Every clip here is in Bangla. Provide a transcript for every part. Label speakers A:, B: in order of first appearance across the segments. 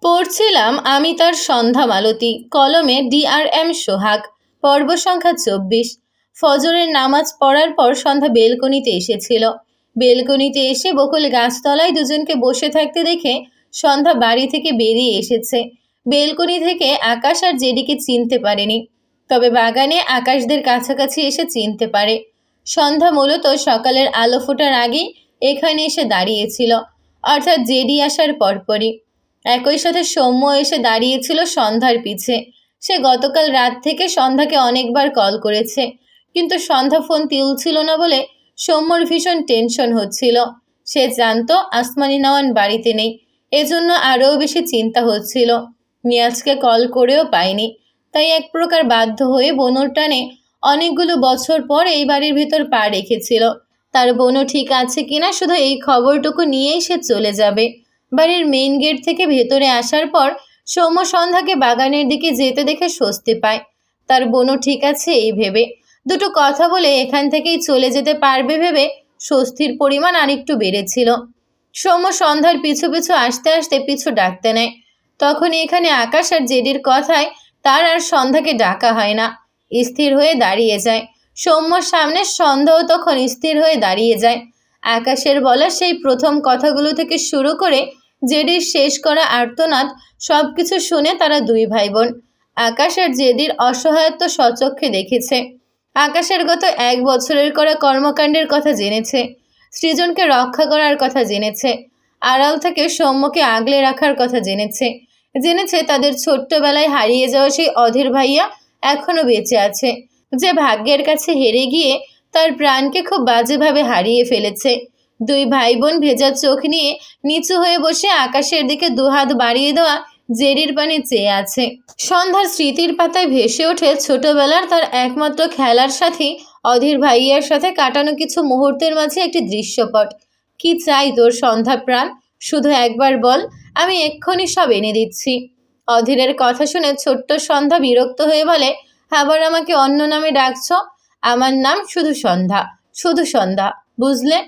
A: পড়ছিলাম আমি তার সন্ধ্যা মালতী, কলমে DRM সোহাগ। পর্ব সংখ্যা 24। ফজরের নামাজ পড়ার পর সন্ধ্যা বেলকনিতে এসেছিল। বেলকনিতে এসে বকুল গাছতলায় দুজনকে বসে থাকতে দেখে সন্ধ্যা বাড়ি থেকে বেরিয়ে এসেছে। বেলকনি থেকে আকাশ আর জেডিকে চিনতে পারেনি, তবে বাগানে আকাশদের কাছাকাছি এসে চিনতে পারে। সন্ধ্যা মূলত সকালের আলো ফোটার আগেই এখানে এসে দাঁড়িয়েছিল, অর্থাৎ জেডি আসার পরপরই। একই সাথে সৌম্য এসে দাঁড়িয়েছিল সন্ধ্যার পিছে। সে গতকাল রাত থেকে সন্ধ্যাকে অনেকবার কল করেছে, কিন্তু সন্ধ্যা ফোন তুলছিল না বলে সৌম্যর ভীষণ টেনশন হচ্ছিল। সে জানতো আসমানি নওয়ান বাড়িতে নেই, এজন্য আরও বেশি চিন্তা হচ্ছিল। নিয়াজকে কল করেও পায়নি, তাই এক প্রকার বাধ্য হয়ে বনুর টানে অনেকগুলো বছর পর এই বাড়ির ভিতর পা রেখেছিল। তার বনু ঠিক আছে কিনা শুধু এই খবরটুকু নিয়েই সে চলে যাবে। বাড়ির মেইন গেট থেকে ভেতরে আসার পর সৌম্য সন্ধ্যাকে বাগানের দিকে যেতে দেখে স্বস্তি পায়। তার বোনও ঠিক আছে এই ভেবে, দুটো কথা বলে এখান থেকেই চলে যেতে পারবে ভেবে স্বস্তির পরিমাণ আরেকটু বেড়েছিল। সৌম্য সন্ধ্যার পিছু পিছু আসতে আসতে পিছু ডাকতে নেয়। তখনই এখানে আকাশ আর জেডির কথায় তার আর সন্ধ্যাকে ডাকা হয় না। স্থির হয়ে দাঁড়িয়ে যায় সৌম্যর সামনে। সন্ধ্যাও তখন স্থির হয়ে দাঁড়িয়ে যায়। আকাশের বলা সেই প্রথম কথাগুলো থেকে শুরু করে জেডির শেষ করা আর্তনাদ সব কিছু শুনে তারা দুই ভাই বোন আকাশ আর জেডির অসহায়ত্ব স্বচক্ষে দেখেছে। আকাশের গত 1 বছরের করা কর্মকাণ্ডের কথা জেনেছে, সৃজনকে রক্ষা করার কথা জেনেছে, আড়াল থেকে সৌম্যকে আগলে রাখার কথা জেনেছে তাদের ছোট্টবেলায় হারিয়ে যাওয়া সেই অধীর ভাইয়া এখনো বেঁচে আছে, যে ভাগ্যের কাছে হেরে গিয়ে তার প্রাণকে খুব বাজেভাবে হারিয়ে ফেলেছে। দুই ভাই বোন ভেজা চোখ নিয়ে নিচু হয়ে বসে আকাশের দিকে দুহাত বাড়িয়ে দেওয়া জেরির পানে চেয়ে আছে। সন্ধ্যার স্মৃতির পাতায় ভেসে ওঠে ছোটবেলার তার একমাত্র খেলার সাথী অধীর ভাইয়ার সাথে কাটানো কিছু মুহূর্তের মাঝে একটি দৃশ্যপট। কি চাই তোর সন্ধ্যা প্রাণ, শুধু একবার বল, আমি এক্ষুনি সব এনে দিচ্ছি। অধীরের কথা শুনে ছোট্ট সন্ধ্যা বিরক্ত হয়ে বলে, আবার আমাকে অন্য নামে ডাকছ? আমার নাম শুধু সন্ধ্যা, শুধু সন্ধ্যা, বুঝলে?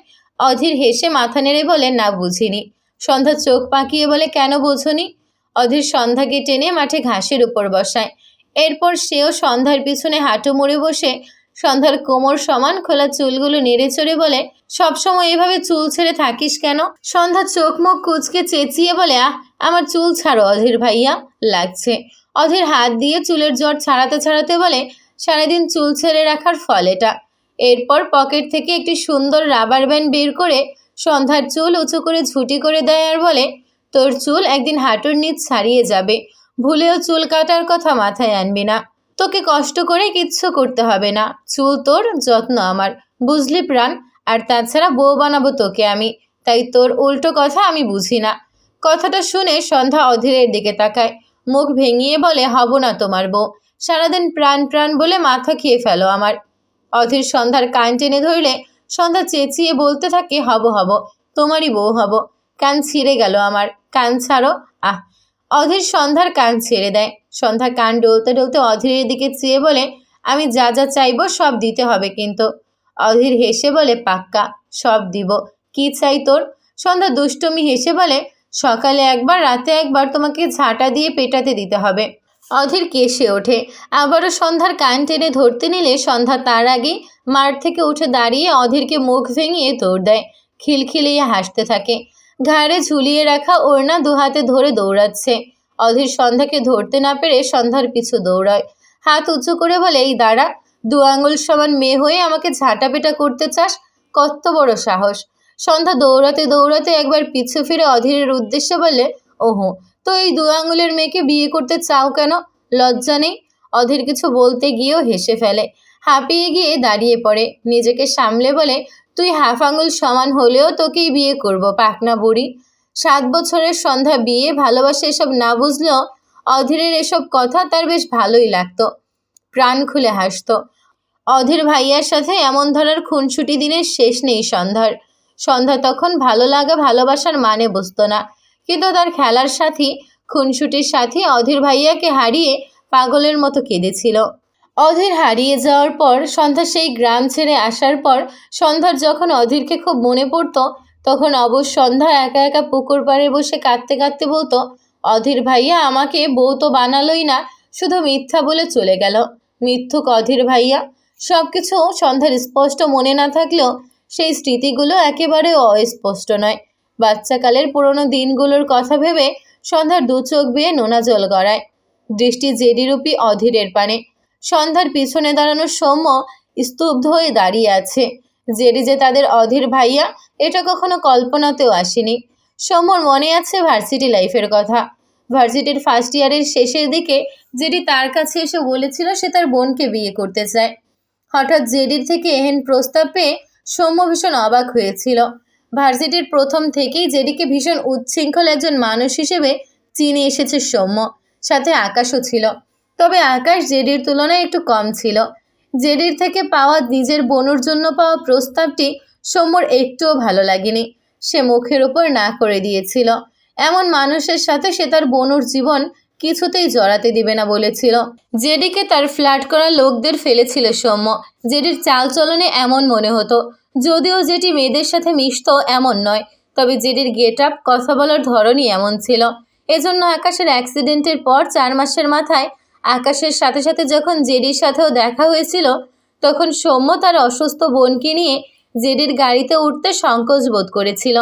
A: অধীর হেসে মাথা নেড়ে বলে, না বুঝিনি। সন্ধ্যা চোখ পাকিয়ে বলে, কেন বোঝনি? অধীর সন্ধ্যাকে টেনে মাঠে ঘাসের উপর বসায়। এরপর সেও সন্ধ্যার পিছনে হাঁটু মুড়ে বসে সন্ধ্যার কোমর সমান খোলা চুলগুলো নেড়ে চড়ে বলে, সবসময় এভাবে চুল ছেড়ে থাকিস কেন? সন্ধ্যা চোখ মুখ কুচকে চেঁচিয়ে বলে, আমার চুল ছাড়ো অধীর ভাইয়া, লাগছে। অধীর হাত দিয়ে চুলের জট ছাড়াতে ছাড়াতে বলে, সারাদিন চুল ছেড়ে রাখার ফল এটা। এরপর পকেট থেকে একটি সুন্দর রাবার ব্যান্ড বের করে সন্ধ্যার চুল উঁচু করে ঝুঁটি করে দেয় আর বলে, তোর চুল একদিন হাঁটুর নিচ ছাড়িয়ে যাবে, ভুলেও চুল কাটার কথা মাথায় আনবি না। তোকে কষ্ট করে কিচ্ছু করতে হবে না, চুল তোর, যত্ন আমার, বুঝলি প্রাণ? আর তাছাড়া বউ বানাবো তোকে আমি, তাই তোর উল্টো কথা আমি বুঝি না। কথাটা শুনে সন্ধ্যা অধীরের দিকে তাকায়, মুখ ভেঙিয়ে বলে, হব না তোমার বউ, সারাদিন প্রাণ প্রাণ বলে মাথা খেয়ে ফেলো আমার। অধীর সন্ধ্যার কান টেনে ধরলে সন্ধ্যা চেঁচিয়ে বলতে থাকে, হব হব, তোমারই বউ হব। কান ছিঁড়ে গেল আমার, কান ছাড়ো। আহ! অধীর সন্ধ্যার কান ছেড়ে দেয়। সন্ধ্যা কান ডলতে ডলতে অধীরের দিকে চেয়ে বলে, আমি যা যা চাইবো সব দিতে হবে কিন্তু। অধীর হেসে বলে, পাক্কা, সব দিব। কি চাই তোর? সন্ধ্যা দুষ্টুমি হেসে বলে, সকালে একবার রাতে একবার তোমাকে ঝাঁটা দিয়ে পেটাতে দিতে হবে। অধীর কেশে ওঠে। আবারও সন্ধ্যার কান টেনে ধরতে নিলে সন্ধ্যা তার আগেই মাঠ থেকে উঠে দাঁড়িয়ে অধীরকে মুখ ভেঙিয়ে দৌড় দেয়। খিলখিলিয়ে হাসতে থাকে। ঘাড়ে ঝুলিয়ে রাখা ওড়না দুহাতে ধরে দৌড়াচ্ছে। অধীর সন্ধ্যাকে ধরতে না পেরে সন্ধ্যার পিছু দৌড়ায়। হাত উঁচু করে বলে, এই দাঁড়া, 2 আঙুল সমান মেয়ে হয়ে আমাকে ঝাঁটাপেটা করতে চাস? কত বড় সাহস! সন্ধ্যা দৌড়াতে দৌড়াতে একবার পিছু ফিরে অধীরের উদ্দেশ্যে বলে, ওহো, তো এই 2 আঙুলের মেয়েকে বিয়ে করতে চাও কেন? লজ্জা নেই? অধীর কিছু বলতে গিয়েও হেসে ফেলে। হাঁপিয়ে গিয়ে দাঁড়িয়ে পড়ে, নিজেকে সামলে বলে, তুই হাফ আঙুল সমান হলেও তোকেই বিয়ে করব, পাকনা বুড়ি। 7 বছরের সন্ধ্যা বিয়ে ভালোবাসা এসব না বুঝলেও অধীরের এসব কথা তার বেশ ভালোই লাগতো। প্রাণ খুলে হাসত। অধীর ভাইয়ার সাথে এমন ধরার খুনসুটি দিনের শেষ নেই সন্ধ্যার। সন্ধ্যা তখন ভালো লাগা ভালোবাসার মানে বুঝতো না, কিন্তু তার খেলার সাথী, খুনসুটির সাথী অধীর ভাইয়াকে হারিয়ে পাগলের মতো কেঁদেছিল। অধীর হারিয়ে যাওয়ার পর সন্ধ্যা সেই গ্রাম ছেড়ে আসার পর সন্ধ্যার যখন অধীরকে খুব মনে পড়তো, তখন অবশ্য সন্ধ্যা একা একা পুকুর পাড়ে বসে কাঁদতে কাঁদতে বলতো, অধীর ভাইয়া আমাকে বউ তো বানালোই না, শুধু মিথ্যা বলে চলে গেল। মিথ্যুক অধীর ভাইয়া। সব কিছু সন্ধ্যার স্পষ্ট মনে না থাকলেও সেই স্মৃতিগুলো একেবারে অস্পষ্ট নয়। বাচ্চাকালের পুরনো দিনগুলোর কথা ভেবে সন্ধ্যার দু চোখ বেয়ে নোনা জল গড়ায়। দৃষ্টি জেডিরূপী অধীরের পানে। সন্ধ্যার পিছনে দাঁড়ানো সৌম্য স্তব্ধ হয়ে দাঁড়িয়ে আছে। জেডি যে তাদের অধীর ভাইয়া এটা কখনো কল্পনাতেও আসেনি। সৌম্যর মনে আছে ভার্সিটি লাইফের কথা। ভার্সিটির ফার্স্ট ইয়ারের শেষের দিকে জেডি তার কাছে এসে বলেছিল সে তার বোনকে বিয়ে করতে চায়। হঠাৎ জেডির থেকে এহেন প্রস্তাব পেয়ে সৌম্য ভীষণ অবাক হয়েছিল। ভার্সিটির প্রথম থেকেই জেডিকে ভীষণ উচ্ছৃঙ্খল একজন মানুষ হিসেবে চিনে এসেছে সৌম্য। সাথে আকাশও ছিল। তবে আকাশ জেডির তুলনায় একটু কম ছিল। জেডির থেকে পাওয়া নিজের বোনের জন্য পাওয়া প্রস্তাবটি সৌম্যর একটুও ভালো লাগেনি। সে মুখের ওপর না করে দিয়েছিল। এমন মানুষের সাথে সে তার বোনের জীবন কিছুতেই জড়াতে দিবে না বলেছিল। জেডিকে তার ফ্ল্যাট করা লোকদের ফেলেছিল সৌম্য। জেডির চালচলনে এমন মনে হতো। যদিও যেটি মেয়েদের সাথে মিশত এমন নয়, তবে জেডির গেট আপ, কথা বলার ধরনই এমন ছিল। এজন্য আকাশের অ্যাক্সিডেন্টের পর 4 মাসের মাথায় আকাশের সাথে সাথে যখন জেডির সাথেও দেখা হয়েছিল, তখন সৌম্য তার অসুস্থ বোনকে নিয়ে জেডির গাড়িতে উঠতে সংকোচ বোধ করেছিল।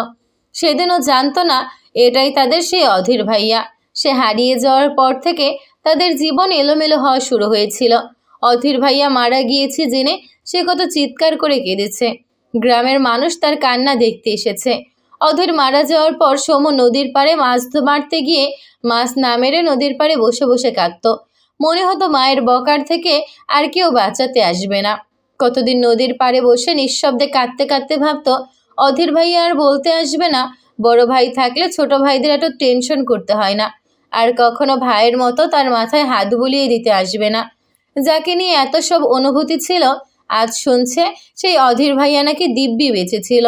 A: সেদিনও জানতো না এটাই তাদের সেই অধীর ভাইয়া। সে হারিয়ে যাওয়ার পর থেকে তাদের জীবন এলোমেলো হওয়া শুরু হয়েছিল। অধীর ভাইয়া মারা গিয়েছে জেনে সে কত চিৎকার করে কেঁদেছে। গ্রামের মানুষ তার কান্না দেখতে এসেছে। অধীর মারা যাওয়ার পর সৌম্য নদীর পাড়ে মাছ মারতে গিয়ে মাছ না মেরে নদীর পাড়ে বসে বসে কাঁদত। মনে হতো মায়ের বকার থেকে আর কেউ বাঁচাতে আসবে না। কতদিন নদীর পাড়ে বসে নিঃশব্দে কাঁদতে কাঁদতে ভাবত অধীর ভাইয়া আর বলতে আসবে না। বড় ভাই থাকলে ছোট ভাইদের এত টেনশন করতে হয় না। আর কখনো ভাইয়ের মতো তার মাথায় হাত বুলিয়ে দিতে আসবে না। যাকে নিয়ে এত সব অনুভূতি ছিল, আজ শুনছে সেই অধীর ভাইয়া নাকি দিব্যি বেঁচে ছিল,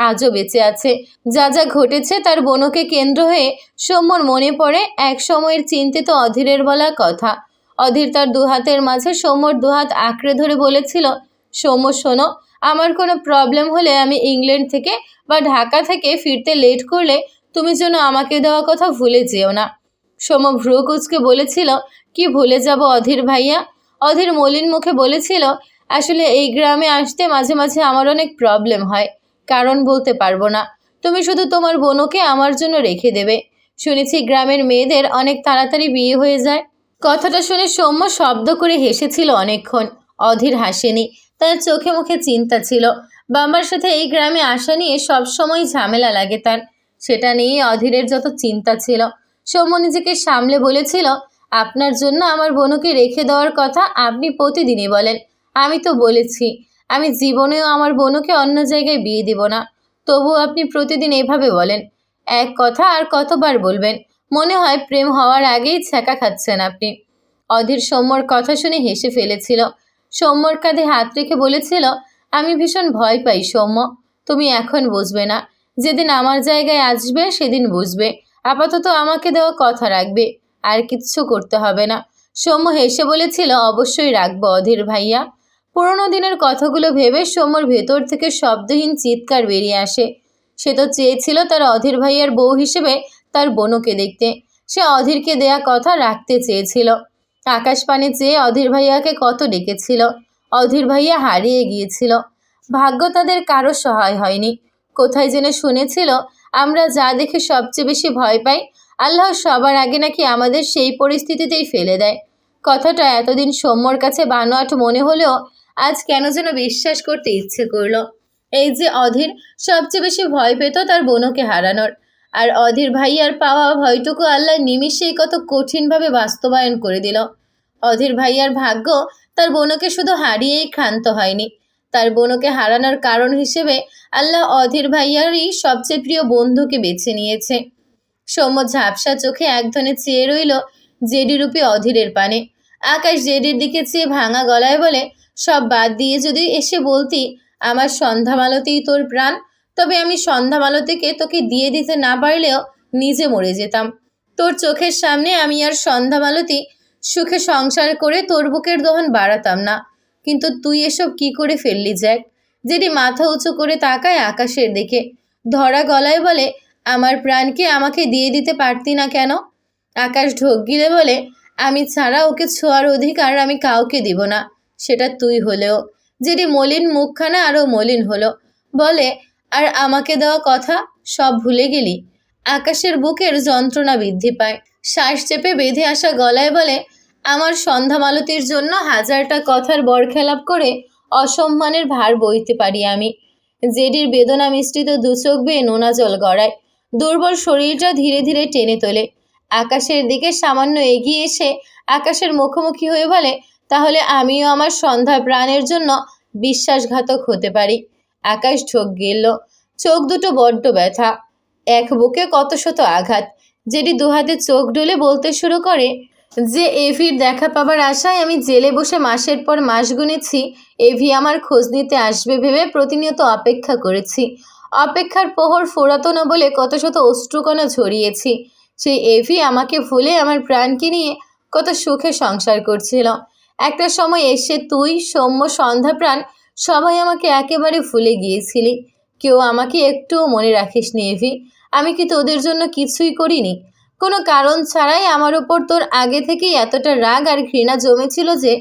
A: আজও বেঁচে আছে। যা যা ঘটেছে তার বোনকে কেন্দ্র হয়ে সৌম্যর মনে পড়ে এক সময়ের চিন্তিত অধীরের বলা কথা। অধীর তার দুহাতের মাঝে সৌম্যর দুহাত আঁকড়ে ধরে বলেছিল, সৌম্য শোনো, আমার কোনো প্রবলেম হলে আমি ইংল্যান্ড থেকে বা ঢাকা থেকে ফিরতে লেট করলে তুমি যেন আমাকে দেওয়া কথা ভুলে যেও না। সৌম্য ভ্রু কুঁচকে বলেছিল, কি ভুলে যাব অধীর ভাইয়া? অধীর মলিন মুখে বলেছিল, আসলে এই গ্রামে আসতে মাঝে মাঝে আমার অনেক প্রবলেম হয়, কারণ বলতে পারবো না। তুমি শুধু তোমার বোনকে আমার জন্য রেখে দেবে। শুনেছি গ্রামের মেয়েদের অনেক তাড়াতাড়ি বিয়ে হয়ে যায়। কথাটা শুনে সৌম্য শব্দ করে হেসেছিল অনেকক্ষণ। অধীর হাসেনি। তার চোখে মুখে চিন্তা ছিল। বাবার সাথে এই গ্রামে আসা নিয়ে সবসময় ঝামেলা লাগে তার। সেটা নিয়ে অধীরের যত চিন্তা ছিল। সৌম্য নিজেকে সামলে বলেছিল, আপনার জন্য আমার বোনকে রেখে দেওয়ার কথা আপনি প্রতিদিনই বলেন। আমি তো বলেছি আমি জীবনেও আমার বোনকে অন্য জায়গায় বিয়ে দিব না। তবু আপনি প্রতিদিন এভাবে বলেন। এক কথা আর কতবার বলবেন? মনে হয় প্রেম হওয়ার আগেই ছ্যাঁকা খাচ্ছেন আপনি। অধীর সৌম্যর কথা শুনে হেসে ফেলেছিল। সৌম্যর কাঁধে হাত রেখে বলেছিল, আমি ভীষণ ভয় পাই সৌম্য। তুমি এখন বুঝবে না। যেদিন আমার জায়গায় আসবে সেদিন বুঝবে। আপাতত আমাকে দেওয়া কথা রাখবে। আর কিচ্ছু করতে হবে না। সৌম্য হেসে বলেছিল, অবশ্যই রাখবো অধীর ভাইয়া। পুরোনো দিনের কথাগুলো ভেবে সৌম্যর ভেতর থেকে শব্দহীন চিৎকার বেরিয়ে আসে। সে তো চেয়েছিল তার অধীর ভাইয়ার বউ হিসেবে তার বোনকে দেখতে। সে অধীরকে দেয়া কথা রাখতে চেয়েছিল। আকাশ পানে চেয়ে অধীর ভাইয়াকে কত ডেকেছিল। অধীর ভাইয়া হারিয়ে গিয়েছিল। ভাগ্য তাদের কারো সহায় হয়নি। কোথায় জেনে শুনেছিল, আমরা যা দেখে সবচেয়ে বেশি ভয় পাই, আল্লাহ সবার আগে নাকি আমাদের সেই পরিস্থিতিতেই ফেলে দেয়। কথাটা এতদিন সৌম্যর কাছে বানোয়াট মনে হলেও আজ কেন যেন বিশ্বাস করতে ইচ্ছে করলো। এই যে অধীর সবচেয়ে বেশি ভয় পেত তার বোনকে হারানোর, আর অধীর ভাইয়ার পাওয়া ভয়টুকু আল্লাহ নিমিষেই কত কঠিনভাবে বাস্তবায়ন করে দিল। অধীর ভাইয়ার ভাগ্য তার বোনকে শুধু হারিয়েই ক্ষান্ত হয়নি, তার বোনকে হারানোর কারণ হিসেবে আল্লাহ অধীর ভাইয়ারই সবচেয়ে প্রিয় বন্ধুকে বেছে নিয়েছে। সৌম্য ঝাপসা চোখে একধনে চেয়ে রইল জেডিরূপী অধীরের পানে। আকাশ জেডির দিকে চেয়ে ভাঙা গলায় বলে, সব বাদ দিয়ে যদি এসে বলতি আমার সন্ধ্যামালতিই তোর প্রাণ, তবে আমি সন্ধ্যামালতিকে তোকে দিয়ে দিতে না পারলেও নিজে মরে যেতাম। তোর চোখের সামনে আমি আর সন্ধ্যামালতি সুখে সংসার করে তোর বুকের দহন বাড়াতাম না। কিন্তু তুই এসব কি করে ফেললি জ্যাক? জেডি মাথা উঁচু করে তাকায় আকাশের দিকে। ধরা গলায় বলে, আমার প্রাণকে আমাকে দিয়ে দিতে পারতি না কেন? আকাশ ঢোক গিলে বলে, আমি ছাড়া ওকে ছোঁয়ার অধিকার আমি কাউকে দিব না, সেটা তুই হলেও। জেডি মলিন মুখখানা আরও মলিন হলো, বলে, আর আমাকে দেওয়া কথা সব ভুলে গেলি? আকাশের বুকের যন্ত্রণা বৃদ্ধি পায়, শ্বাস চেপে বেঁধে আসা গলায় বলে, আমার সন্ধ্যা মালতীর জন্য হাজারটা কথার বরখেলাপ করে অসম্মানের ভার বইতে পারি আমি। জেডির বেদনা মিশ্রিত দুচোখ বেয়ে নোনা জল গড়ায়, দুর্বল শরীরটা ধীরে ধীরে টেনে তোলে। আকাশের দিকে সামান্য এগিয়ে এসে আকাশের মুখোমুখি হয়ে বলে, তাহলে আমিও আমার সন্ধ্যা প্রাণের জন্য বিশ্বাসঘাতক হতে পারি। আকাশ ঢোক গেল, চোখ দুটো বড্ড ব্যথা, এক বুকে কত শত আঘাত। জেডি দুহাতে চোখ ডলে বলতে শুরু করে, যে এভির দেখা পাবার আশায় আমি জেলে বসে মাসের পর মাস গুনেছি, এভি আমার খোঁজ নিতে আসবে ভেবে প্রতিনিয়ত অপেক্ষা করেছি। অপেক্ষার প্রহর ফোরাতো না বলে কত শত অশ্রুকণা ঝরিয়েছি। সেই এভি আমাকে ভুলে আমার প্রাণকে নিয়ে কত সুখে সংসার করছিল। একটা সময় এসে তুই, সৌম্য, সন্ধ্যাপ্রাণ সবাই আমাকে একেবারে ভুলে গিয়েছিলি। কেউ আমাকে একটুও মনে রাখিসনি এভি। আমি কি তোদের জন্য কিছুই করিনি? কোনো কারণ ছাড়াই আমার উপর তোর আগে থেকেই এতটা রাগ আর ঘৃণা জমেছিল যে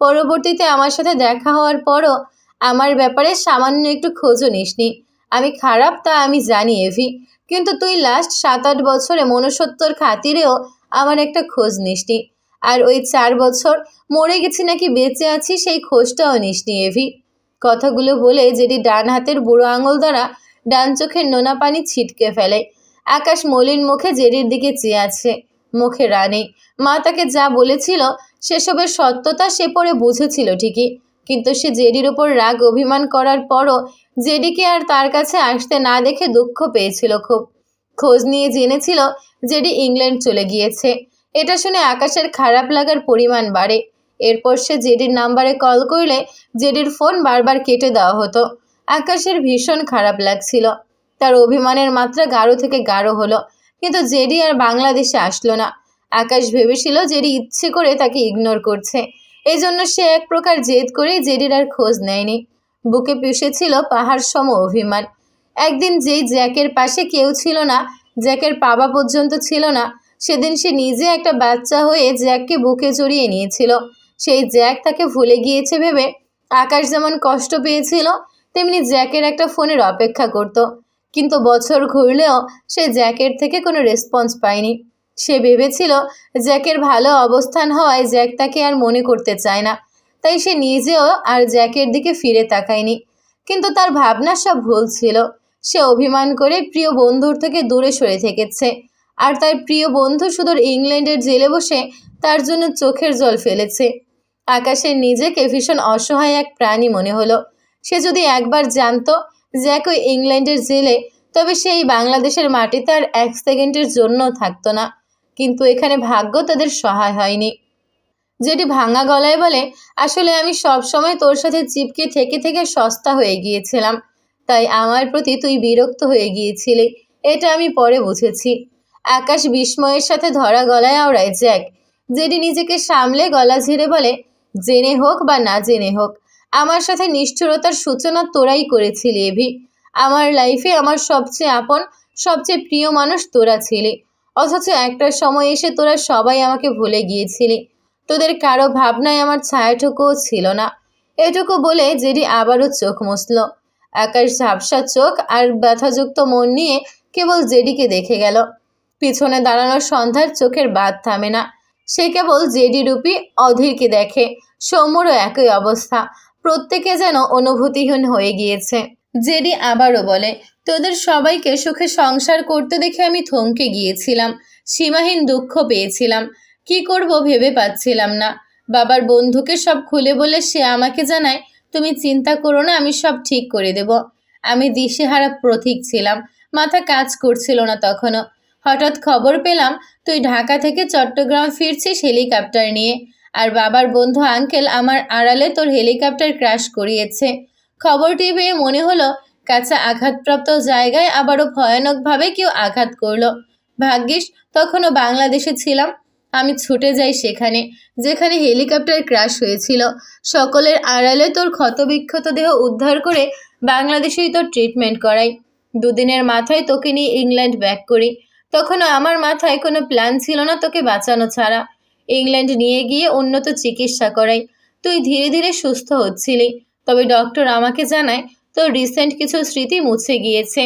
A: পরবর্তীতে আমার সাথে দেখা হওয়ার পরও আমার ব্যাপারে সামান্য একটু খোঁজও নিসনি। আমি খারাপ তা আমি জানি এভি, কিন্তু তুই লাস্ট 7-8 বছরে মনুষ্যত্বর খাতিরেও আমার একটা খোঁজ নিসনি। আর ওই 4 বছর মরে গেছি নাকি বেঁচে আছি সেই খোঁজটাও নিসনি এভি। কথাগুলো বলে জেডি ডান হাতের বুড়ো আঙুল দ্বারা ডান চোখের নোনা পানি ছিটকে ফেলে। আকাশ মলিন মুখে জেডির দিকে চেয়ে আছে, মুখে রানী। মা তাকে যা বলেছিল সেসবের সত্যতা সে পরে বুঝেছিল ঠিকই, কিন্তু সে জেডির ওপর রাগ অভিমান করার পরও জেডিকে আর তার কাছে আসতে না দেখে দুঃখ পেয়েছিল খুব। খোঁজ নিয়ে জেনেছিল জেডি ইংল্যান্ড চলে গিয়েছে। এটা শুনে আকাশের খারাপ লাগার পরিমাণ বাড়ে। এরপর সে জেডির নাম্বারে কল করলে জেডির ফোন বারবার কেটে দেওয়া হতো। আকাশের ভীষণ খারাপ লাগছিল। তার অভিমানের মাত্রা গাঢ় থেকে গাঢ় হলো, কিন্তু জেডি আর বাংলাদেশে আসলো না। আকাশ ভেবেছিল জেডি ইচ্ছে করে তাকে ইগনোর করছে, এই জন্য সে এক প্রকার জেদ করে জেডির আর খোঁজ নেয়নি। বুকে পুষেছিল পাহাড় সম অভিমান। একদিন যেই জ্যাকের পাশে কেউ ছিল না, জ্যাকের বাবা পর্যন্ত ছিল না, সেদিন সে নিজে একটা বাচ্চা হয়ে জ্যাককে বুকে জড়িয়ে নিয়েছিল। সেই জ্যাক তাকে ভুলে গিয়েছে ভেবে আকাশ যেমন কষ্ট পেয়েছিল, তেমনি জ্যাকের একটা ফোনের অপেক্ষা করত। কিন্তু বছর ঘুরলেও সে জ্যাকের থেকে কোনো রেসপন্স পায়নি। সে ভেবেছিল জ্যাকের ভালো অবস্থান হওয়ায় জ্যাক তাকে আর মনে করতে চায় না, তাই সে নিজেও আর জ্যাকের দিকে ফিরে তাকায়নি। কিন্তু তার ভাবনা সব ভুল ছিল। সে অভিমান করে প্রিয় বন্ধুর থেকে দূরে সরে থেকেছে, আর তার প্রিয় বন্ধু সুদূর ইংল্যান্ডের জেলে বসে তার জন্য চোখের জল ফেলেছে। আকাশের নিজেকে ভীষণ অসহায় এক প্রাণী মনে হলো। সে যদি একবার জানতো জ্যাক ওই ইংল্যান্ডের জেলে, তবে সেই বাংলাদেশের মাটিতে আর 1 সেকেন্ডের জন্য থাকতো না। কিন্তু এখানে ভাগ্য তাদের সহায় হয়নি। যেটি ভাঙা গলায় বলে, আসলে আমি সব সময় তোর সাথে চিপকে থেকে থেকে সস্তা হয়ে গিয়েছিলাম, তাই আমার প্রতি তুই বিরক্ত হয়ে গিয়েছিলি, এটা আমি পরে বুঝেছি। আকাশ বিস্ময়ের সাথে ধরা গলায় আওড়ায় জ্যাক। যেটি নিজেকে সামলে গলা ঝেড়ে বলে, জেনে হোক বা না জেনে হোক, আমার সাথে নিষ্ঠুরতার সূচনা তোরাই করেছিলি এভি। আমার লাইফে আমার সবচেয়ে আপন, সবচেয়ে প্রিয় মানুষ তোরা ছিলি, অথচ একটা সময় এসে তোরা সবাই আমাকে ভুলে গিয়েছিলি। তোদের কারো ভাবনায় আমার ছায়াটুকুও ছিল না। এটুকু বলে জেডি আবারও চোখ মুছল। আকাশ ঝাপসা চোখ আর ব্যথাযুক্ত মন নিয়ে কেবল জেডিকে দেখে গেল। পিছনে দাঁড়ানো সন্ধ্যার চোখের বাদ থামে না। সে কেবল জেডি রূপী অধীরকে দেখে। সৌম্যরও একই অবস্থা, প্রত্যেকে যেন অনুভূতিহীন হয়ে গিয়েছে। জেডি আবারও বলে, তোদের সবাইকে সুখে সংসার করতে দেখে আমি থমকে গিয়েছিলাম, সীমাহীন দুঃখ পেয়েছিলাম। কি করব ভেবে পাচ্ছিলাম না। বাবার বন্ধুকে সব খুলে বলে সে আমাকে জানায়, তুমি চিন্তা করো না, আমি সব ঠিক করে দেব। আমি দিশেহারা প্রতীক ছিলাম, মাথা কাজ করছিল না তখনও। হঠাৎ খবর পেলাম তুই ঢাকা থেকে চট্টগ্রাম ফিরছিস হেলিকপ্টার নিয়ে, আর বাবার বন্ধু আঙ্কেল আমার আড়ালে তোর হেলিকপ্টার ক্র্যাশ করিয়েছে। খবরটি পেয়ে মনে হলো কাছে আঘাতপ্রাপ্ত জায়গায় আবারও ভয়ানকভাবে কেউ আঘাত করলো। ভাগ্যিস তখনও বাংলাদেশে ছিলাম। আমি ছুটে যাই সেখানে যেখানে হেলিকপ্টার ক্র্যাশ হয়েছিল। সকলের আড়ালে তোর ক্ষতবিক্ষত দেহ উদ্ধার করে বাংলাদেশেই তোর ট্রিটমেন্ট করাই। 2 দিনের মাথায় তোকে নিয়ে ইংল্যান্ড ব্যাক করি। তখনও আমার মাথায় কোনো প্ল্যান ছিল না তোকে বাঁচানো ছাড়া। ইংল্যান্ড নিয়ে গিয়ে উন্নত চিকিৎসা করাই। তুই ধীরে ধীরে সুস্থ হচ্ছিলি। তবে ডক্টর আমাকে জানায় তোর রিসেন্ট কিছু স্মৃতি মুছে গিয়েছে,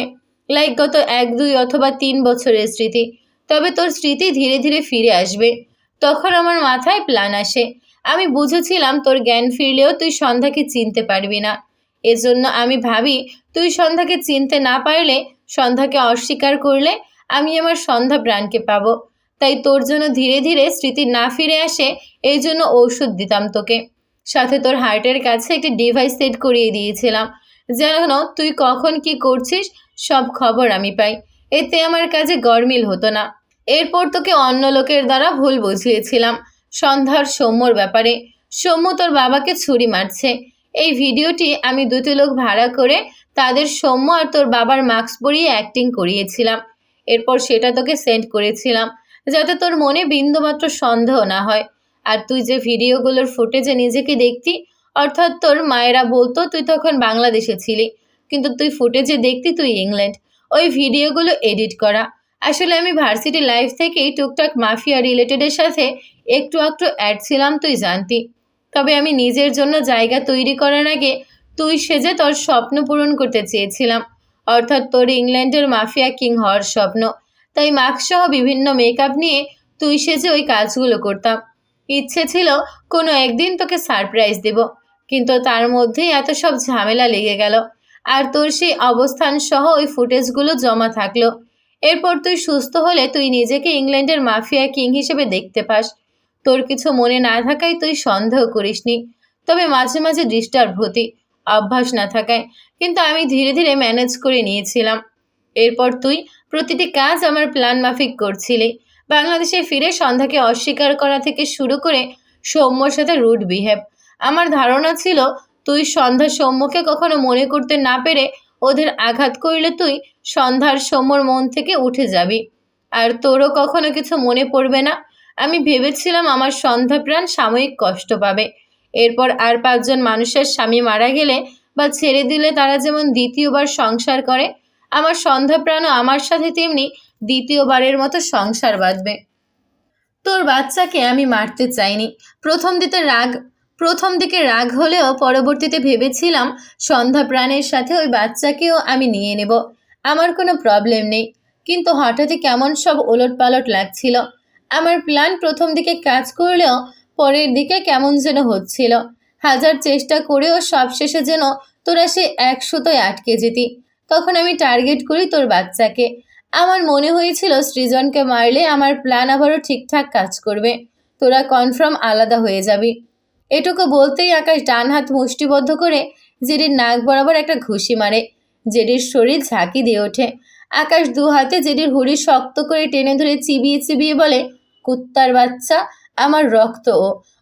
A: লাইক গত 1, 2 অথবা 3 বছরের স্মৃতি। তবে তোর স্মৃতি ধীরে ধীরে ফিরে আসবে। তখন আমার মাথায় প্ল্যান আসে। আমি বুঝেছিলাম তোর জ্ঞান ফিরলেও তুই সন্ধ্যাকে চিনতে পারবি না। এজন্য আমি ভাবি তুই সন্ধ্যাকে চিনতে না পারলে, সন্ধ্যাকে অস্বীকার করলে আমি আমার সন্ধ্যা প্রাণকে পাবো। তাই তোর জন্য ধীরে ধীরে স্মৃতি না ফিরে আসে এই জন্য ঔষধ দিতাম তোকে। সাথে তোর হার্টের কাছে একটি ডিভাইস সেট করিয়ে দিয়েছিলাম, যেন তুই কখন কি করছিস সব খবর আমি পাই। এতে আমার কাজে গরমিল হতো না। এরপর তোকে অন্য লোকের দ্বারা ভুল বুঝিয়েছিলাম সন্ধ্যার সৌম্যর ব্যাপারে। সৌম্য তোর বাবাকে ছুরি মারছে। এই ভিডিওটি আমি 2টি লোক ভাড়া করে তাদের সৌম্য আর তোর বাবার মাস্ক পরিয়ে অ্যাক্টিং করিয়েছিলাম। এরপর সেটা তোকে সেন্ড করেছিলাম যাতে তোর মনে বিন্দুমাত্র সন্দেহ না হয়। আর তুই যে ভিডিওগুলোর ফুটেজে নিজেকে দেখতি, অর্থাৎ তোর মায়েরা বলতো তুই তখন বাংলাদেশে ছিলি, কিন্তু তুই ফুটেজে দেখতি তুই ইংল্যান্ড। ওই ভিডিওগুলো এডিট করা। আসলে আমি ভার্সিটি লাইফ থেকেই টুকটাক মাফিয়া রিলেটেডের সাথে একটু একটু অ্যাড ছিলাম, তুই জানতি। তবে আমি নিজের জন্য জায়গা তৈরি করার আগে তুই সেজে তোর স্বপ্ন পূরণ করতে চেয়েছিলাম, অর্থাৎ তোর ইংল্যান্ডের মাফিয়া কিং হওয়ার স্বপ্ন। তাই মাস্ক সহ বিভিন্ন মেকআপ নিয়ে তুই সেজে ওই কাজগুলো করতাম। ইচ্ছে ছিল কোনো একদিন তোকে সারপ্রাইজ দেব, কিন্তু তার মধ্যেই এত সব ঝামেলা লেগে গেল। আর তোর সেই অবস্থান সহ ওই ফুটেজগুলো জমা থাকলো। এরপর তুই সুস্থ হলে তুই নিজেকে ইংল্যান্ডের মাফিয়া কিং হিসেবে দেখতে পাস। তোর কিছু মনে না থাকায় তুই সন্দেহ করিসনি, তবে মাঝে মাঝে ডিস্টার্ব হতি অভ্যাস না থাকায়। কিন্তু আমি ধীরে ধীরে ম্যানেজ করে নিয়েছিলাম। এরপর তুই প্রতিটি কাজ আমার প্ল্যান মাফিক করছিলি। বাংলাদেশে ফিরে সন্ধ্যাকে অস্বীকার করা থেকে শুরু করে সৌম্যর সাথে রুড বিহেভ। আমার ধারণা ছিল তুই সন্ধ্যা সৌম্যকে কখনো মনে করতে না পেরে ওদের আঘাত করলে তুই সন্ধ্যার সৌম্যর মন থেকে উঠে যাবি, আর তোরও কখনো কিছু মনে পড়বে না। আমি ভেবেছিলাম আমার সন্ধ্যা প্রাণ সাময়িক কষ্ট পাবে। এরপর আর 5জন মানুষের স্বামী মারা গেলে বা ছেড়ে দিলে তারা যেমন দ্বিতীয়বার সংসার করে, আমার সন্ধ্যা প্রাণও আমার সাথে তেমনি দ্বিতীয়বারের মতো সংসার বাঁধবে। তোর বাচ্চাকে আমি মারতে চাইনি। প্রথম দিকে রাগ হলেও পরবর্তীতে ভেবেছিলাম সন্ধ্যা প্রাণের সাথে ওই বাচ্চাকেও আমি নিয়ে নেব, আমার কোনো প্রবলেম নেই। কিন্তু হঠাৎই কেমন সব ওলটপালট লাগছিল। আমার প্ল্যান প্রথম দিকে কাজ করলেও পরের দিকে কেমন যেন হচ্ছিল। হাজার চেষ্টা করেও সবশেষে যেন তোরা সে এক সুতোয় আটকে যেতি। তখন আমি টার্গেট করি তোর বাচ্চাকে। আমার মনে হয়েছিল সৃজনকে মারলে আমার প্ল্যান আবারও ঠিকঠাক কাজ করবে, তোরা কনফার্ম আলাদা হয়ে যাবি। এটুকু বলতেই আকাশ ডান হাত মুষ্টিবদ্ধ করে জেডির নাক বরাবর একটা ঘুষি মারে। জেডির শরীর ঝাঁকি দিয়ে ওঠে। আকাশ 2 হাতে জেডির হুড়ি শক্ত করে টেনে ধরে চিবিয়ে চিবিয়ে বলে, কুত্তার বাচ্চা, আমার রক্ত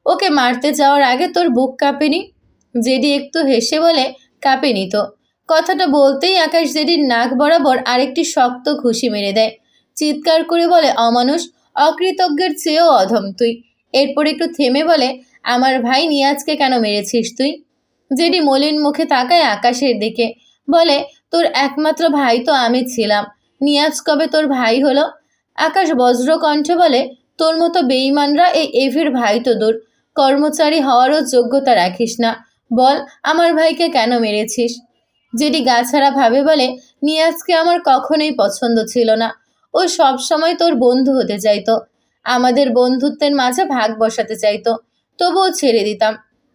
A: ওকে মারতে যাওয়ার আগে তোর বুক কাঁপেনি? জেডি একটু হেসে বলে, কাঁপেনি তো। কথাটা বলতেই আকাশ জেডির নাক বরাবর আরেকটি শক্ত ঘুষি মেরে দেয়। চিৎকার করে বলে, অমানুষ, অকৃতজ্ঞের চেয়েও অধম তুই। এরপর একটু থেমে বলে, আমার ভাই নিয়াজকে কেন মেরেছিস তুই? জেডি মলিন মুখে তাকায় আকাশের দিকে, বলে, তোর একমাত্র ভাই তো আমি ছিলাম, নিয়াজ কবে তোর ভাই হলো? আকাশ বজ্র কণ্ঠে বলে, তোর মতো বেঈমানরা এই এভির ভাই তো দূর, কর্মচারী হওয়ারও যোগ্যতা রাখিস না। বল, আমার ভাইকে কেন মেরেছিস? জেডি গাছাড়া ভাবে বলে, নিয়াজকে আমার কখনোই পছন্দ ছিল না। ও সব সময় তোর বন্ধু হতে চাইতো, আমাদের বন্ধুত্বের মাঝে ভাগ বসাতে চাইতো, তবুও ছেড়ে দিতাম।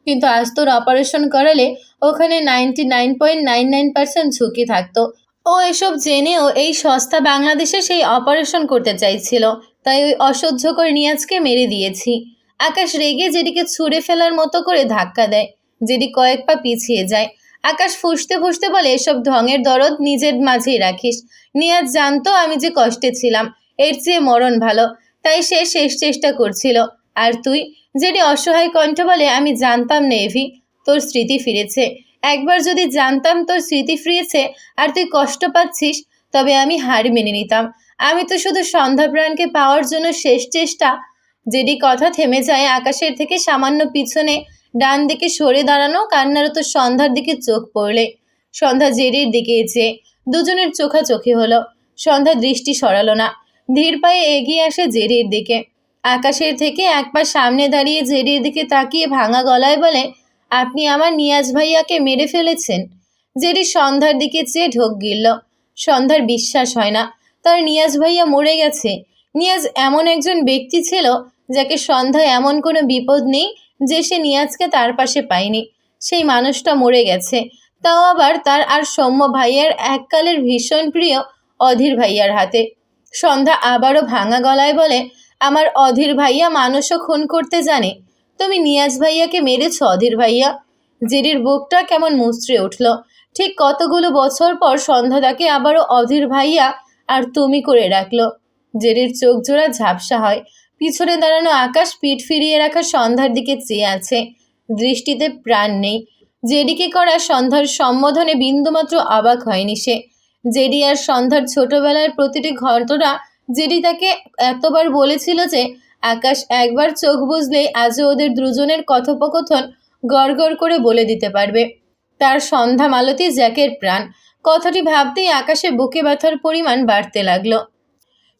A: কিন্তু আজ তোর অপারেশন করালে ওখানে 99.99% ঝুঁকি থাকতো। ও এসব জেনেও এই সস্তা বাংলাদেশে সেই অপারেশন করতে চাইছিল, তাই ওই অসহ্যকর নিয়াজকে মেরে দিয়েছি। আকাশ রেগে জেডিকে ছুঁড়ে ফেলার মতো করে ধাক্কা দেয়। জেডি কয়েক পা পিছিয়ে যায়। আকাশ ফুঁসতে ফুঁসতে বলে, এসব ঢঙের দরদ নিজের মাঝেই রাখিস। নিয়াজ জানতো আমি যে কষ্টে ছিলাম, এর চেয়ে মরণ ভালো, তাই সে শেষ চেষ্টা করছিল। আর তুই? জেডি অসহায় কণ্ঠ বলে, আমি জানতাম না এভি, তোর স্মৃতি ফিরেছে। একবার যদি জানতাম তোর স্মৃতি ফিরেছে আর তুই কষ্ট পাচ্ছিস, তবে আমি হার মেনে নিতাম। আমি তো শুধু সন্ধ্যাপ্রাণকে পাওয়ার জন্য শেষ চেষ্টা। জেডি কথা থেমে যায়। আকাশের থেকে সামান্য পিছনে ডান দিকে সরে দাঁড়ানো কান্নারত সন্ধ্যার দিকে চোখ পড়লে সন্ধ্যা জেডির দিকে চেয়ে দুজনের চোখাচোখি হলো। সন্ধ্যা দৃষ্টি সরালো না। ধীর পায়ে এগিয়ে আসে জেরির দিকে। আকাশের থেকে এক পা সামনে দাঁড়িয়ে জেরির দিকে তাকিয়ে ভাঙা গলায় বলে, আপনি আমার নিয়াজ ভাইয়াকে মেরে ফেলেছেন। জেরি সন্ধ্যার দিকে চেয়ে ঢোক গিলল। সন্ধ্যার বিশ্বাস হয় না তার নিয়াজ ভাইয়া মরে গেছে। নিয়াজ এমন একজন ব্যক্তি ছিল যাকে সন্ধ্যা এমন কোনো বিপদ নেই যে সে নিয়াজকে তার পাশে পায়নি। সেই মানুষটা মরে গেছে, তাও আবার তার আর সৌম্য ভাইয়ার এককালের ভীষণ প্রিয় অধীর ভাইয়ার হাতে। সন্ধ্যা আবারও ভাঙা গলায় বলে, আমার অধীর ভাইয়া মানুষও খুন করতে জানে। তুমি নিয়াজ ভাইয়াকে মেরেছ অধীর ভাইয়া। জেরির বুকটা কেমন মুচড়ে উঠল। ঠিক কতগুলো বছর পর সন্ধ্যা তাকে আবারও অধীর ভাইয়া আর তুমি করে রাখলো। জেরির চোখ জোড়া ঝাপসা হয়। পিছনে দাঁড়ানো আকাশ পিঠ ফিরিয়ে রাখা সন্ধ্যার দিকে চেয়ে আছে, দৃষ্টিতে প্রাণ নেই। জেডিকে করা সন্ধ্যার সম্বোধনে বিন্দুমাত্র অবাক হয়নি সে। জেডি আর সন্ধ্যার ছোটবেলার প্রতিটি ঘটনা জেডি তাকে এতবার বলেছিল যে আকাশ একবার চোখ বুঝলেই আজও ওদের দুজনের কথোপকথন গড়গড় করে বলে দিতে পারবে। তার সন্ধ্যা মালতী জ্যাকের প্রাণ। কথাটি ভাবতেই আকাশে বুকে ব্যথার পরিমাণ বাড়তে লাগলো।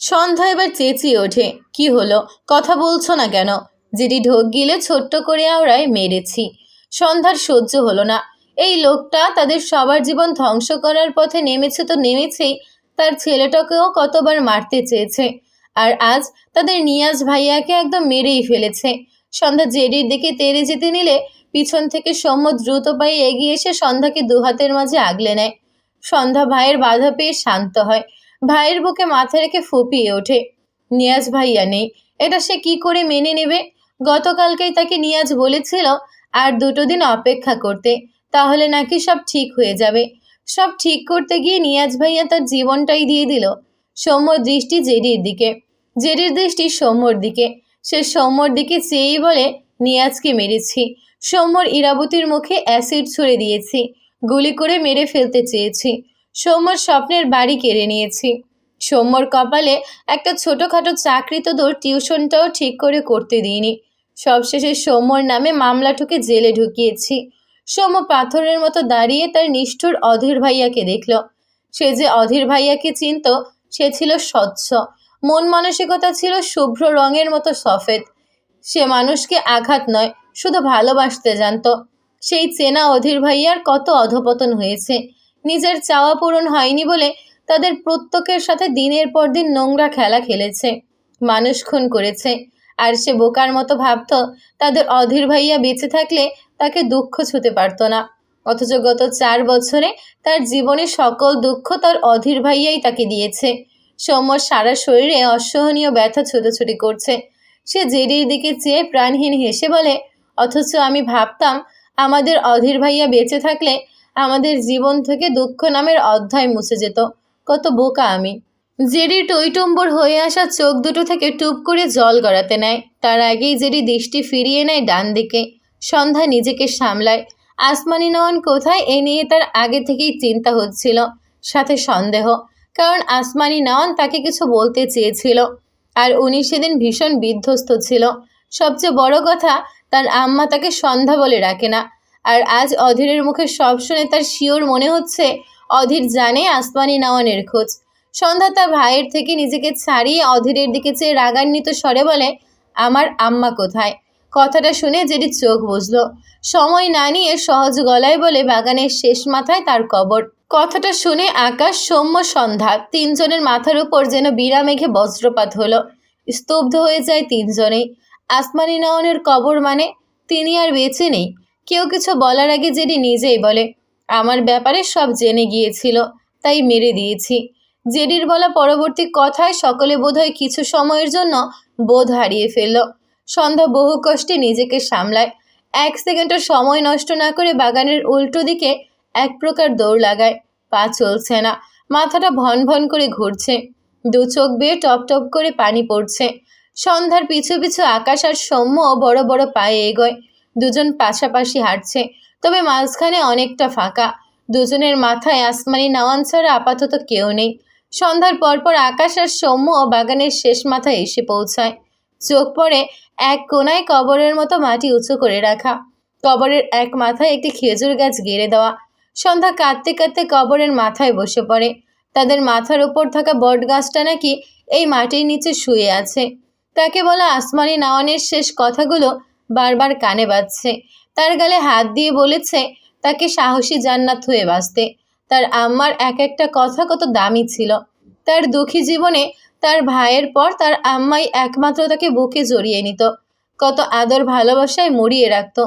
A: সন্ধ্যা এবার চেঁচিয়ে ওঠে, কি হলো, কথা বলছো না কেন? জেডি ঢোক গিলে ছোট্ট করে আওড়ায়, মেরেছি। সন্ধ্যার সহ্য হলো না। এই লোকটা তাদের সবার জীবন ধ্বংস করার পথে নেমেছে তো নেমেছেই, তার ছেলেটাকেও কতবার মারতে চেয়েছে, আর আজ তাদের নিয়াজ ভাইয়াকে একদম মেরেই ফেলেছে। সন্ধ্যা জেডির দিকে তেড়ে যেতে নিলে পিছন থেকে সৌম্য দ্রুত পায়ে এগিয়ে এসে সন্ধ্যাকে দুহাতের মাঝে আগলে নেয়। সন্ধ্যা ভাইয়ের বাধা পেয়ে শান্ত হয়। ভাইয়ের বুকে মাথা রেখে ফুপিয়ে ওঠে। নিয়াজ ভাইয়া নেই, এটা সে কি করে মেনে নেবে? গতকালকেই তাকে নিয়াজ বলেছিল আর 2 দিন অপেক্ষা করতে, তাহলে নাকি সব ঠিক হয়ে যাবে। সব ঠিক করতে গিয়ে নিয়াজ ভাইয়া তার জীবনটাই দিয়ে দিল। সৌম্যর দৃষ্টি জেডির দিকে, জেডির দৃষ্টি সৌম্যর দিকে। সে সৌম্যর দিকে চেয়েই বলে, নিয়াজকে মেরেছি। সৌম্যর ইরাবতীর মুখে অ্যাসিড ছুঁড়ে দিয়েছি, গুলি করে মেরে ফেলতে চেয়েছি। সৌম্যর স্বপ্নের বাড়ি কেড়ে নিয়েছি। সৌম্যর কপালে একটা ছোটোখাটো চাকরি তো দূর, টিউশনটাও ঠিক করে করতে দিইনি। সবশেষে সৌম্যর নামে মামলা ঠুকে জেলে ঢুকিয়েছি। সৌম্য পাথরের মতো দাঁড়িয়ে তার নিষ্ঠুর অধীর ভাইয়াকে দেখল। সে যে অধীর ভাইয়াকে চিনত, সে ছিল স্বচ্ছ, মন মানসিকতা ছিল শুভ্র রঙের মতো সফেদ। সে মানুষকে আঘাত নয়, শুধু ভালোবাসতে জানত। সেই চেনা অধীর ভাইয়ার কত অধপতন হয়েছে। নিজের চাওয়া পূরণ হয়নি বলে তাদের প্রত্যেকের সাথে দিনের পর দিন নোংরা খেলা খেলেছে, মানুষ খুন করেছে। আর সে বোকার মতো ভাবত তাদের অধীর ভাইয়া বেঁচে থাকলে তাকে দুঃখ ছুঁতে পারত না। অথচ গত 4 বছরে তার জীবনে সকল দুঃখ তার অধীর ভাইয়াই তাকে দিয়েছে। সৌম্যর সারা শরীরে অসহনীয় ব্যথা ছুটোছুটি করছে। সে জেডির দিকে চেয়ে প্রাণহীন হেসে বলে, অথচ আমি ভাবতাম আমাদের অধীর ভাইয়া বেঁচে থাকলে আমাদের জীবন থেকে দুঃখ নামের অধ্যায় মুছে যেত। কত বোকা আমি। জেডি টইটম্বর হয়ে আসা চোখ দুটো থেকে টুপ করে জল গড়াতে নেয়। তার আগেই জেডি দৃষ্টি ফিরিয়ে নেয় ডান দিকে। সন্ধ্যা নিজেকে সামলায়। আসমানি নয়ন কোথায়, এ নিয়ে তার আগে থেকেই চিন্তা হচ্ছিল, সাথে সন্দেহ। কারণ আসমানি নয়ন তাকে কিছু বলতে চেয়েছিল, আর উনি সেদিন ভীষণ বিধ্বস্ত ছিল। সবচেয়ে বড় কথা, তার আম্মা তাকে সন্ধ্যা বলে ডাকে না। আর আজ অধীরের মুখে সব শুনে তার শিওর মনে হচ্ছে অধীর জানে আসমানি নয়নের খোঁজ। সন্ধ্যা তার ভাইয়ের থেকে নিজেকে ছাড়িয়ে অধীরের দিকে চেয়ে রাগান্বিত স্বরে বলে, আমার আম্মা কোথায়? কথাটা শুনে জেডি চোখ বুঝল। সময় না নিয়ে সহজ গলায় বলে, বাগানের শেষ মাথায় তার কবর। কথাটা শুনে আকাশ, সৌম্য, সন্ধ্যা তিনজনের মাথার উপর যেন বিড়া মেঘে বজ্রপাত হলো। স্তব্ধ হয়ে যায় তিনজনেই। আসমানি নয়নের কবর মানে তিনি আর বেঁচে নেই। কেউ কিছু বলার আগে জেডি নিজেই বলে, আমার ব্যাপারে সব জেনে গিয়েছিল, তাই মেরে দিয়েছি। জেডির বলা পরবর্তী কথায় সকলে বোধহয় কিছু সময়ের জন্য বোধ হারিয়ে ফেলল। সন্ধ্যা বহু কষ্টে নিজেকে সামলায়। 1 সেকেন্ডও সময় নষ্ট না করে বাগানের উল্টো দিকে এক প্রকার দৌড় লাগায়। পা চলছে না, মাথাটা ভন ভন করে ঘুরছে, 2 চোখ বেয়ে টপ টপ করে পানি পড়ছে। সন্ধ্যার পিছু পিছু আকাশ আর সৌম্য বড় বড় পায়ে এগোয়। দুজন পাশাপাশি হাঁটছে, তবে মাঝখানে অনেকটা ফাঁকা। দুজনের মাথায় আসমানি নয়ন ছাড়া আপাতত কেউ নেই। সন্ধ্যার পরপর আকাশ আর সৌম্য বাগানের শেষ মাথায় এসে পৌঁছায়। চোখ পড়ে এক কোনায় কবরের মতো মাটি উঁচু করে রাখা। কবরের এক মাথায় একটি খেজুর গাছ গেড়ে দেওয়া। সন্ধ্যা কাঁদতে কাঁদতে কবরের মাথায় বসে পড়ে। তাদের মাথার উপর থাকা বট গাছটা নাকি এই মাটির নিচে শুয়ে আছে। তাকে বলা আসমানি নাওয়ানের শেষ কথাগুলো বারবার কানে বাজছে। তার গালে হাত দিয়ে বলেছে তাকে সাহসী জান্নাত হয়ে বাঁচতে। তার আম্মার এক একটা কথা কত দামি ছিল। তার দুঃখী জীবনে তার ভাইয়ের পর তার আম্মাই একমাত্র তাকে বুকে জড়িয়ে নিত, কত আদর ভালোবাসায় মুড়িয়ে রাখত।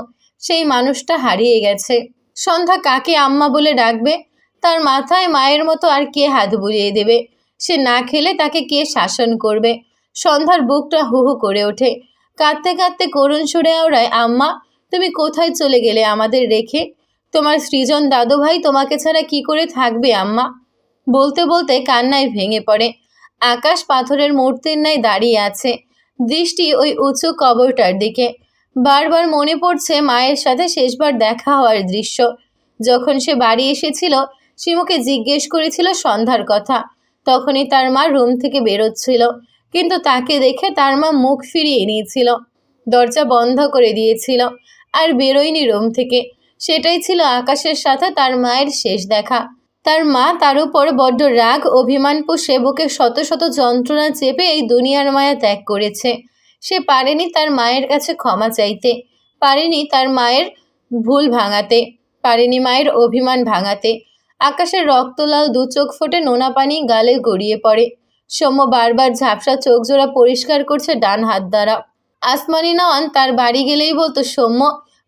A: সেই মানুষটা হারিয়ে গেছে। সন্ধ্যা কাকে আম্মা বলে ডাকবে? তার মাথায় মায়ের মতো আর কে হাত বুলিয়ে দেবে? সে না খেলে তাকে কে শাসন করবে? সন্ধ্যার বুকটা হু হু করে ওঠে। কাঁদতে কাঁদতে করুণ সুরে আওড়ায়, আম্মা তুমি কোথায় চলে গেলে আমাদের রেখে? তোমার সৃজন দাদু ভাই তোমাকে ছাড়া কি করে থাকবে আম্মা? বলতে বলতে কান্নায় ভেঙে পড়ে। আকাশ পাথরের মূর্তির ন্যায় দাঁড়িয়ে আছে, দৃষ্টি ওই উঁচু কবরটার দিকে। বারবার মনে পড়ছে মায়ের সাথে শেষবার দেখা হওয়ার দৃশ্য। যখন সে বাড়ি এসেছিল, শিমুকে জিজ্ঞেস করেছিল সন্ধ্যার কথা। তখনই তার মা রুম থেকে বেরোচ্ছিল, কিন্তু তাকে দেখে তার মা মুখ ফিরিয়ে নিয়েছিল, দরজা বন্ধ করে দিয়েছিল আর বেরোয়নি রুম থেকে। সেটাই ছিল আকাশের সাথে তার মায়ের শেষ দেখা। তার মা তার উপর বড্ড রাগ অভিমান পুষে বুকে শত শত যন্ত্রণা চেপে এই দুনিয়ার মায়া ত্যাগ করেছে। সে পারেনি তার মায়ের কাছে ক্ষমা চাইতে, পারেনি তার মায়ের ভুল ভাঙাতে, পারেনি মায়ের অভিমান ভাঙাতে। আকাশের রক্তলাল দু চোখ ফোটে নোনা পানি গালে গড়িয়ে পড়ে। সৌম্য বারবার ঝাপসা চোখ জোড়া পরিষ্কার করছে ডান হাত দ্বারা। আসমানি নওয়ান তার বাড়ি গেলেই বলতো, সৌম্য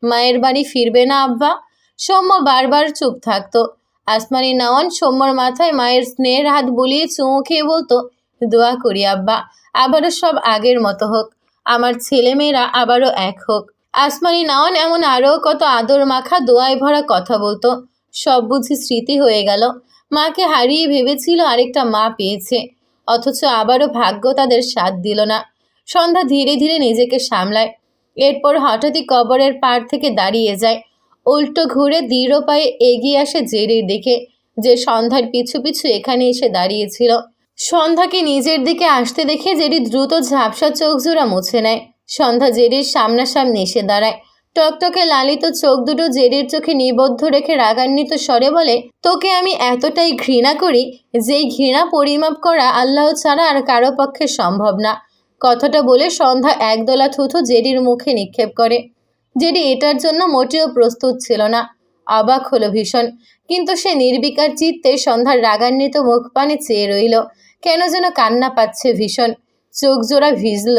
A: মায়ের বাড়ি ফিরবে না আব্বা? সৌম্য বারবার চুপ থাকতো। আসমানি নওয়ান সৌম্যর মাথায় মায়ের স্নেহের হাত বুলিয়ে চুমু খেয়ে বলতো, দোয়া করি আব্বা, আবারও সব আগের মতো হোক, আমার ছেলেমেয়েরা আবারও এক হোক। আসমানি নওয়ান এমন আরও কত আদর মাখা দোয়ায় ভরা কথা বলতো। সব বুঝি স্মৃতি হয়ে গেল। মাকে হারিয়ে ভেবেছিল আরেকটা মা পেয়েছে, অথচ আবারও ভাগ্য তাদের সাথ দিল না। সন্ধ্যা ধীরে ধীরে নিজেকে সামলায়। এরপর হঠাৎই কবরের পাড় থেকে দাঁড়িয়ে যায়। উল্টো ঘুরে দৃঢ় পায়ে এগিয়ে আসে জেরির দিকে, যে সন্ধ্যার পিছু পিছু এখানে এসে দাঁড়িয়েছিল। সন্ধ্যাকে নিজের দিকে আসতে দেখে জেরি দ্রুত ঝাপসা চোখ জোড়া মুছে নেয়। সন্ধ্যা জেরির সামনাসামনি এসে দাঁড়ায়। টকটকে লালিত চোখ দুটো জেরির চোখে নিবদ্ধ রেখে রাগান্বিত স্বরে বলে, তোকে আমি এতটাই ঘৃণা করি যেই ঘৃণা পরিমাপ করা আল্লাহ ছাড়া আর কারো পক্ষে সম্ভব না। কথাটা বলে সন্ধ্যা একদলা থুথু জেরির মুখে নিক্ষেপ করে। জেরি এটার জন্য মোটেও প্রস্তুত ছিল না। অবাক হলো ভীষণ, কিন্তু সে নির্বিকার চিত্তে সন্ধ্যার রাগান্বিত মুখ পানে চেয়ে রইল। কেন যেন কান্না পাচ্ছে ভীষণ। চোখ জোড়া ভিজল,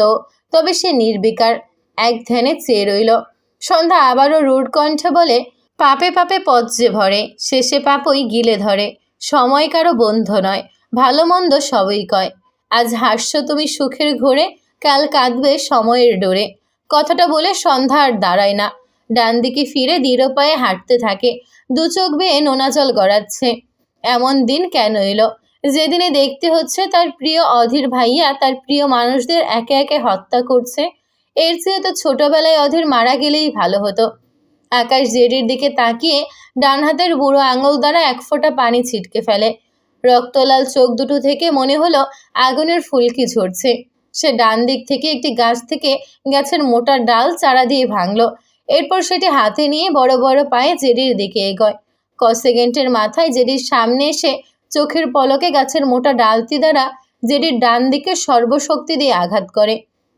A: তবে সে নির্বিকার, এক ধ্যানে চেয়ে রইল। সন্ধ্যা আবারও রুঢ় কণ্ঠে বলে, পাপে পাপে পথ যে ভরে, শেষে পাপই গিলে ধরে। সময় কারো বন্ধু নয়, ভালো মন্দ সবই কয়। আজ হাসছো তুমি সুখের ঘোরে, কাল কাঁদবে সময়ের ডোরে। কথাটা বলে সন্ধ্যা আর দাঁড়ায় না, ডান দিকে ফিরে দৃঢ় পায়ে হাঁটতে থাকে। দু চোখ বেয়ে নোনা জল গড়াচ্ছে। এমন দিন কেন এলো, যেদিনে দেখতে হচ্ছে তার প্রিয় অধীর ভাইয়া তার প্রিয় মানুষদের একে একে হত্যা করছে। এর চেয়ে তো ছোটবেলায় অধীর মারা গেলেই ভালো হতো। আকাশ জেরির দিকে তাকিয়ে ডান হাতের বুড়ো আঙুল দ্বারা এক ফোঁটা পানি ছিটকে ফেলে। রক্তলাল চোখ দুটো থেকে মনে হলো আগুনের ফুলকি ঝরছে। সে ডান দিক থেকে একটি গাছ থেকে গাছের মোটা ডাল চারা দিয়ে ভাঙলো। এরপর সেটি হাতে নিয়ে বড় বড় পায়ে জেরির দিকে এগোয়। ক সেকেন্ডের মাথায় জেরির সামনে এসে চোখের পলকে গাছের মোটা ডালটি দ্বারা জেরির ডান দিকে সর্বশক্তি দিয়ে আঘাত করে।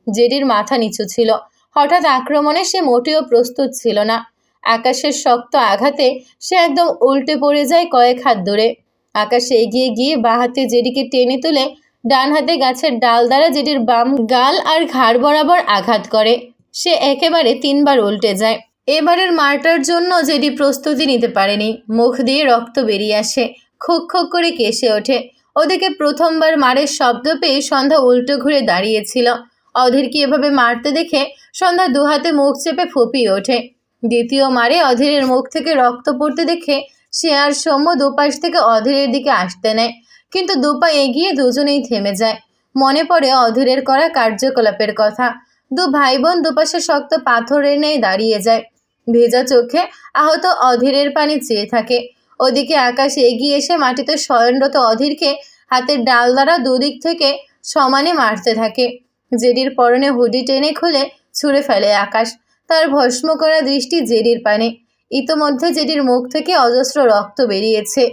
A: জেরির মাথা নিচু ছিল। হঠাৎ আক্রমণে সে মোটেও প্রস্তুত ছিল না। আকাশের শক্ত আঘাতে সে একদম উল্টে পড়ে যায় কয়েক হাত দূরে। আকাশে এগিয়ে গিয়ে বাঁ হাতে জেরিকে টেনে তুলে ডান হাতে গাছের ডাল দ্বারা জেরির বাম গাল আর ঘাড় বরাবর আঘাত করে। সে একেবারে 3 বার উল্টে যায়। এবারের মারটার জন্য জেরি প্রস্তুতি নিতে পারেনি। মুখ দিয়ে রক্ত বেরিয়ে আসে, খোক খোক করে কেসে ওঠে। ওদিকে প্রথমবার মারের শব্দ পেয়ে সন্ধ্যা উল্টো ঘুরে দাঁড়িয়েছিল। অধীরকে এভাবে মারতে দেখে সন্ধ্যা দুহাতে মুখ চেপে ফুপিয়ে ওঠে। দ্বিতীয় মারে অধীরের মুখ থেকে রক্ত পড়তে দেখে সে আর সৌম্য দুপাশ থেকে অধীরের দিকে আসতে নেয়, কিন্তু দুপা এগিয়ে দুজনেই থেমে যায়। মনে পড়ে অধীরের করা কার্যকলাপের কথা। দু ভাই বোন দুপাশে শক্ত পাথরের ন্যায় দাঁড়িয়ে যায়। ভেজা চোখে আহত অধীরের পানি চেয়ে থাকে। ওদিকে আকাশ এগিয়ে এসে মাটিতে শয়নরত অধীরকে হাতের ডাল দ্বারা দুদিক থেকে সমানে মারতে থাকে। জেরির পরনে হুডি টেনে খুলে ছুঁড়ে ফেলে আকাশ। তার ভস্ম করা দৃষ্টি জেরির পানে। ইতোমধ্যে জেরির মুখ থেকে অজস্র রক্ত বেরিয়েছে।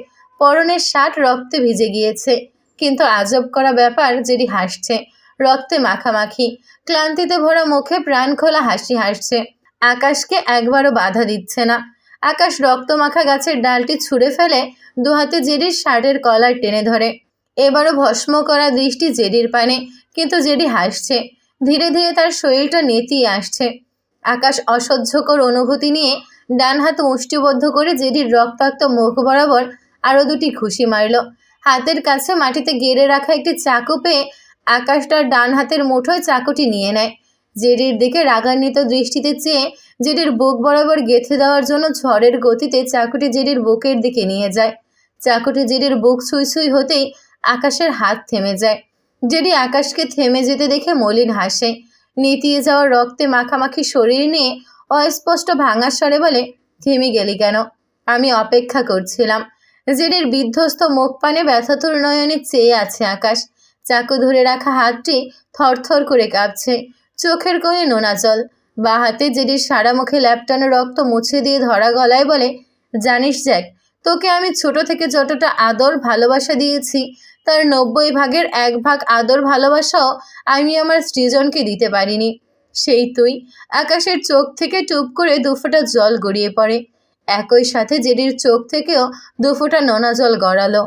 A: পরনের শার্ট রক্তে ভিজে গিয়েছে। কিন্তু আজব করা ব্যাপার, জেডি হাসছে, রক্তে মাখামাখি, ক্লান্তিতে ভরা মুখে প্রাণ খোলা হাসি হাসছে। আকাশকে একবারও বাধা দিচ্ছে না। আকাশ রক্তমাখা গাছের ডালটি ছুঁড়ে ফেলে দুহাতে জেডির শার্টের কলার টেনে ধরে। এবারও ভস্ম করা দৃষ্টি জেডির পানে, কিন্তু জেডি হাসছে। ধীরে ধীরে তার শরীরটা নেতিয়ে আসছে। আকাশ অসহ্যকর অনুভূতি নিয়ে ডান হাত মুষ্টিবদ্ধ করে জেডির রক্তাক্ত মুখ বরাবর আরও দুটি ঘুষি মারল। হাতের কাছে মাটিতে গেড়ে রাখা একটি চাকু পেয়ে আকাশ তার ডান হাতের মুঠোয় চাকুটি নিয়ে নেয়। জেডির দিকে রাগান্বিত দৃষ্টিতে চেয়ে জেডির বুক বরাবর গেঁথে দেওয়ার জন্য ঝড়ের গতিতে চাকুটি জেডির বুকের দিকে নিয়ে যায়। চাকুটি জেডির বুক ছুঁই ছুঁই হতেই আকাশের হাত থেমে যায়। জেডি আকাশকে থেমে যেতে দেখে মলিন হাসে। নেতিয়ে যাওয়া রক্তে মাখামাখি শরীর নিয়ে অস্পষ্ট ভাঙা স্বরে বলে, থেমে গেলি কেন? আমি অপেক্ষা করছিলাম। জেডির বিধ্বস্ত মুখ পানে ব্যথাতুর নয়নে চেয়ে আছে আকাশ। চাকু ধরে রাখা হাতটি থরথর করে কাঁপছে, চোখের কোণে নোনা জল। বা হাতে জেডির সারা মুখে ল্যাপটানো রক্ত মুছে দিয়ে ধরা গলায় বলে, জানিস জ্যাক, তোকে আমি ছোট থেকে যতটা আদর ভালোবাসা দিয়েছি তার 90 ভাগের 1 ভাগ আদর ভালোবাসাও আমি আমার সৃজনকে দিতে পারিনি। সেই তুই। আকাশের চোখ থেকে টুপ করে দুফোঁটা জল গড়িয়ে পড়ে। একই সাথে জেডির চোখ থেকেও দুফোঁটা নোনা জল গড়ালো।